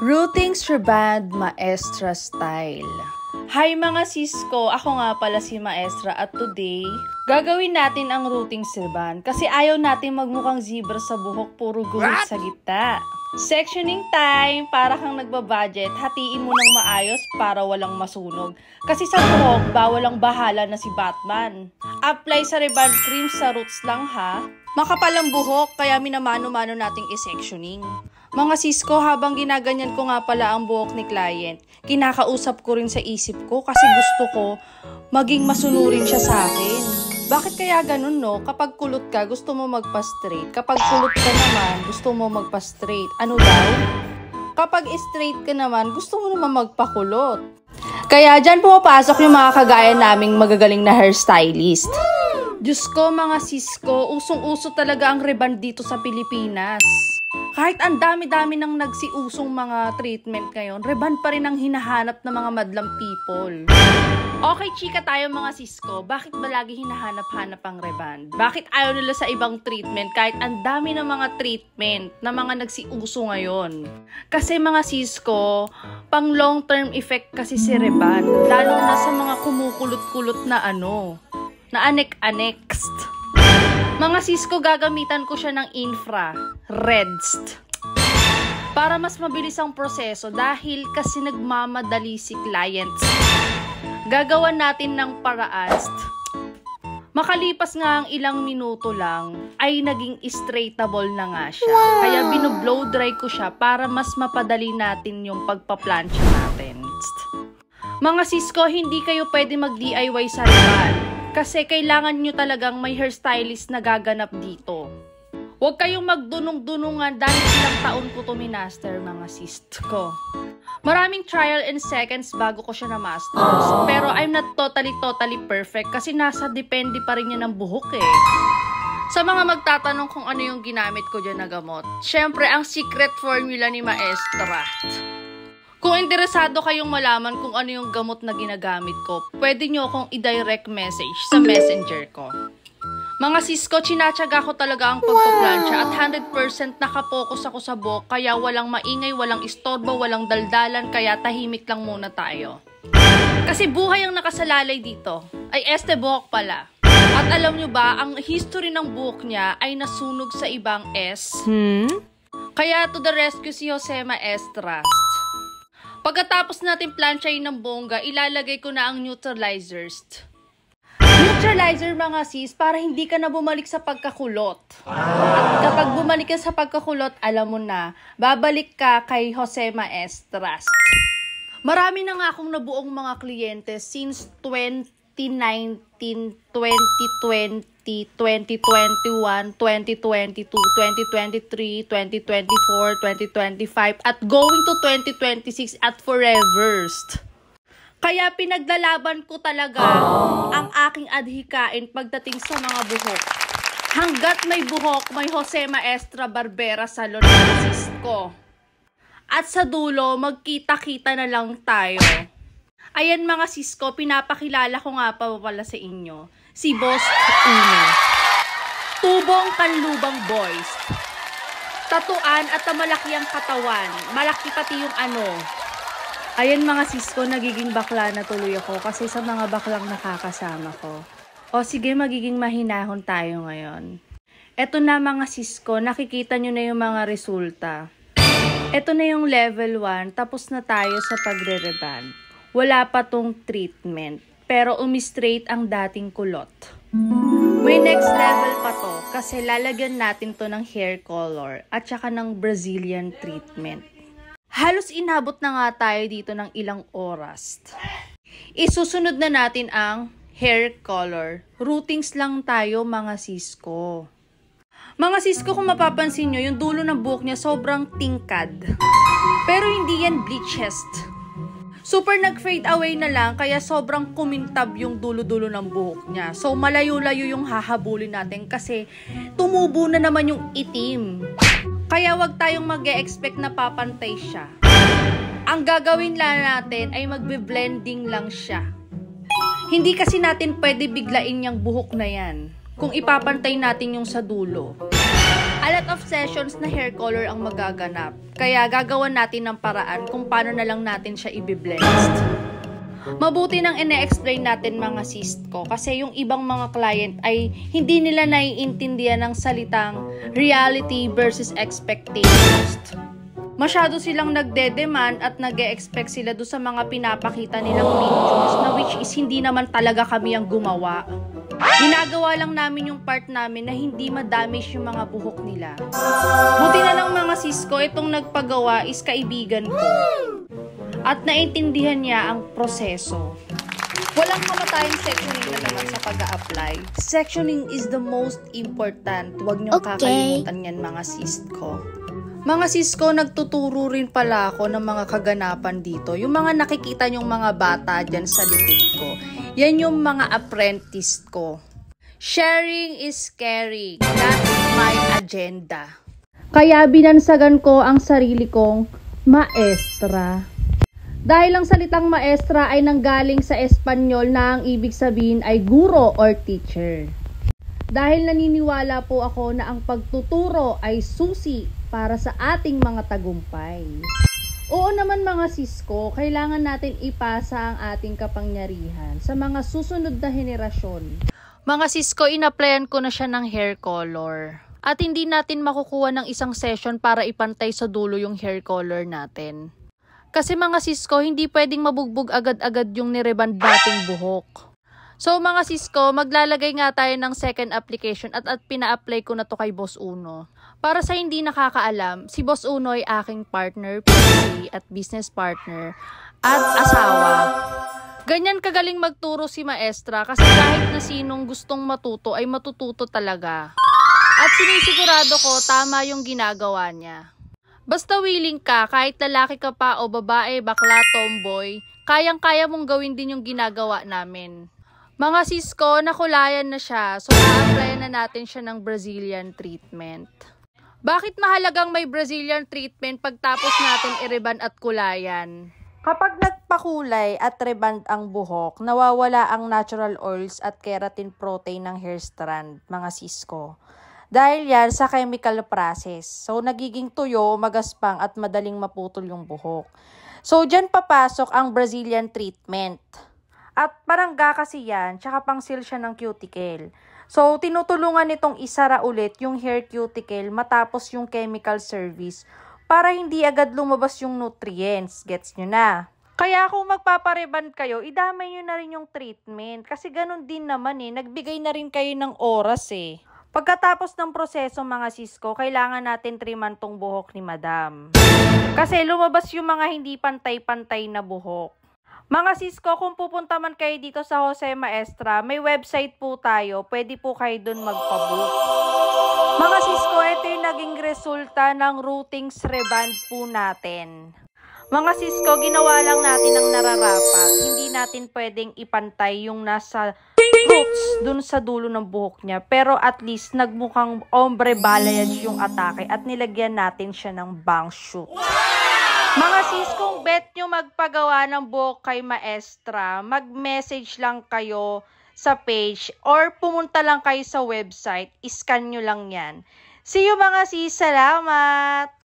Rootings Reband Maestra Style. Hi mga sisko, ako nga pala si Maestra at today, gagawin natin ang rootings reband kasi ayaw natin magmukhang zebra sa buhok, puro guhit sa gitna. Sectioning time, para kang nagbabudget, hatiin mo ng maayos para walang masunog. Kasi sa buhok, bawal ang bahala na si Batman. Apply sa reband cream sa roots lang ha. Makapal ang buhok, kaya minamano-mano nating i-sectioning. Mga sisko, habang ginaganyan ko nga pala ang buhok ni client, kinakausap ko rin sa isip ko kasi gusto ko maging masunurin siya sa akin. Bakit kaya ganun no? Kapag kulot ka, gusto mo magpa-straight. Kapag kulot ka naman, gusto mo magpa-straight. Ano daw? Kapag straight ka naman, gusto mo naman magpakulot. Kaya dyan pumapasok yung mga kagaya naming magagaling na hairstylist. Diyos ko mga sisko, usong-uso talaga ang reband dito sa Pilipinas. Kahit ang dami-dami ng nagsiusong mga treatment ngayon, reband pa rin ang hinahanap ng mga madlang people. Okay, chika tayo mga sisko, bakit ba lagi hinahanap-hanap ang reband? Bakit ayaw nila sa ibang treatment kahit ang dami ng mga treatment na mga nagsiuso ngayon? Kasi mga sisko, pang long-term effect kasi si reband, lalo na sa mga kumukulot-kulot na na anek-anext. Mga sisko, gagamitan ko siya ng infrared para mas mabilis ang proseso dahil kasi nagmamadali si clients. Gagawan natin ng paraan. Makalipas nga ang ilang minuto lang, ay naging straightable na nga siya. Wow! Kaya binoblow dry ko siya para mas mapadali natin yung pagpaplansya natin. Mga sisko, hindi kayo pwede mag-DIY sa reband. Kasi kailangan nyo talagang may hairstylist na gaganap dito. Huwag kayong magdunong-dunungan dahil ilang taon ko to minaster mga sisko. Maraming trial and seconds bago ko siya na-masters. Pero I'm not totally perfect kasi nasa depende pa rin yan ng buhok eh. Sa mga magtatanong kung ano yung ginamit ko dyan na gamot, syempre ang secret formula ni Maestra. Kung interesado kayong malaman kung ano yung gamot na ginagamit ko, pwede nyo akong i-direct message sa messenger ko. Mga sisko, chinatsaga ko talaga ang pagpaplansya at 100% nakapokus ako sa buhok, kaya walang maingay, walang istorbo, walang daldalan, kaya tahimik lang muna tayo. Kasi buhay ang nakasalalay dito. Ay, este buhok pala. At alam nyo ba, ang history ng buhok niya ay nasunog sa ibang S. Kaya to the rescue si Jose Maestra. Pagkatapos natin plansyahin ng bongga, ilalagay ko na ang neutralizers. Neutralizer mga sis, para hindi ka na bumalik sa pagkakulot. At kapag bumalik ka sa pagkakulot, alam mo na, babalik ka kay Jose Maestras. Marami na nga akong nabuong mga kliyente since 2019, 2020, 2021, 2022, 2023, 2024, 2025, at going to 2026 at forever. Kaya pinaglalaban ko talaga ang aking adhikain pagdating sa mga buhok. Hanggat may buhok, may Jose Maestra Barbera Salon na sisko. At sa dulo, magkita-kita na lang tayo. Ayan mga sisko, pinapakilala ko nga pa pala sa inyo. Si Boss Uno. Tubong kanlubang boys. Tatuan at malaki ang katawan. Malaki pati yung Ayan mga sisko, nagiging bakla na tuloy ako kasi sa mga baklang nakakasama ko. O sige, magiging mahinahon tayo ngayon. Eto na mga sisko, nakikita nyo na yung mga resulta. Eto na yung level 1, tapos na tayo sa pagre-reband. Wala pa tong treatment, pero umi-straight ang dating kulot. May next level pa to kasi lalagyan natin to ng hair color at saka ng Brazilian treatment. Halos inabot na nga tayo dito ng ilang oras. Isusunod na natin ang hair color. Rootings lang tayo mga sisko. Mga sisko, kung mapapansin nyo, yung dulo ng buhok niya sobrang tingkad. Pero hindi yan bleached. Super nag-fade away na lang, kaya sobrang kumintab yung dulo-dulo ng buhok niya. So, malayo-layo yung hahabulin natin kasi tumubo na naman yung itim. Kaya wag tayong mag-e-expect na papantay siya. Ang gagawin lang natin ay magbe-blending lang siya. Hindi kasi natin pwede biglain yung buhok na yan kung ipapantay natin yung sa dulo. A lot of sessions na hair color ang magaganap. Kaya gagawan natin ng paraan kung paano na lang natin siya i-blend. Mabuti nang ine-explain natin mga sis ko kasi yung ibang mga client ay hindi nila naiintindihan ng salitang reality versus expectations. Masyado silang nagde-demand at nag-e-expect sila do sa mga pinapakita nilang pictures na which is hindi naman talaga kami ang gumawa. Ginagawa lang namin yung part namin na hindi ma-damage yung mga buhok nila. Buti na lang mga sis ko, itong nagpagawa is kaibigan ko. At naintindihan niya ang proseso. Walang kamatayang sectioning na naman sa pag-a-apply. Sectioning is the most important. Huwag niyong kakalimutan yan mga sis ko. Mga sis ko, nagtuturo rin pala ako ng mga kaganapan dito. Yung mga nakikita niyong mga bata dyan sa likod ko. Yan yung mga apprentice ko. Sharing is caring. That's my agenda. Kaya binansagan ko ang sarili kong maestra. Dahil ang salitang maestra ay nanggaling sa Espanyol na ang ibig sabihin ay guro or teacher. Dahil naniniwala po ako na ang pagtuturo ay susi para sa ating mga tagumpay. Oo naman mga sis ko, kailangan natin ipasa ang ating kapangyarihan sa mga susunod na henerasyon. Mga sis ko, in-applyan ko na siya ng hair color. At hindi natin makukuha ng isang session para ipantay sa dulo yung hair color natin. Kasi mga sis ko, hindi pwedeng mabugbog agad-agad yung nireband dating buhok. So mga sis ko, maglalagay nga tayo ng second application at pina-apply ko na to kay Boss Uno. Para sa hindi nakakaalam, si Boss Uno ay aking partner, PC at business partner at asawa. Ganyan kagaling magturo si maestra kasi kahit na sinong gustong matuto ay matututo talaga. At sinisigurado ko tama yung ginagawa niya. Basta willing ka, kahit lalaki ka pa o babae, bakla, tomboy, kayang-kaya mong gawin din yung ginagawa namin. Mga sis ko, nakulayan na siya, so a-applyan na natin siya ng Brazilian treatment. Bakit mahalagang may Brazilian treatment pagtapos natin i-reband at kulayan? Kapag nagpakulay at reband ang buhok, nawawala ang natural oils at keratin protein ng hair strand, mga sis ko. Dahil yan sa chemical process. So, nagiging tuyo, magaspang at madaling maputol yung buhok. So, dyan papasok ang Brazilian treatment. At parangga kasi yan, tsaka pang-seal siya ng cuticle. So, tinutulungan nitong isara ulit yung hair cuticle matapos yung chemical service para hindi agad lumabas yung nutrients. Gets nyo na? Kaya kung magpapareband kayo, idamay nyo na rin yung treatment. Kasi ganun din naman nagbigay na rin kayo ng oras Pagkatapos ng proseso mga sis ko, kailangan natin triman tong buhok ni madam. Kasi lumabas yung mga hindi pantay-pantay na buhok. Mga sis ko, kung pupunta man kayo dito sa Jose Maestra, may website po tayo. Pwede po kayo dun magpabook. Mga sis ko, ito yung naging resulta ng routings reband po natin. Mga sis ko, ginawa lang natin ang nararapat. Hindi natin pwedeng ipantay yung nasa roots dun sa dulo ng buhok niya. Pero at least nagmukhang ombre balayage yung atake at nilagyan natin siya ng bang shoot. Mga sis, kung bet nyo magpagawa ng buhok kay maestra, mag-message lang kayo sa page or pumunta lang kayo sa website, iscan nyo lang yan. See you mga sis, salamat!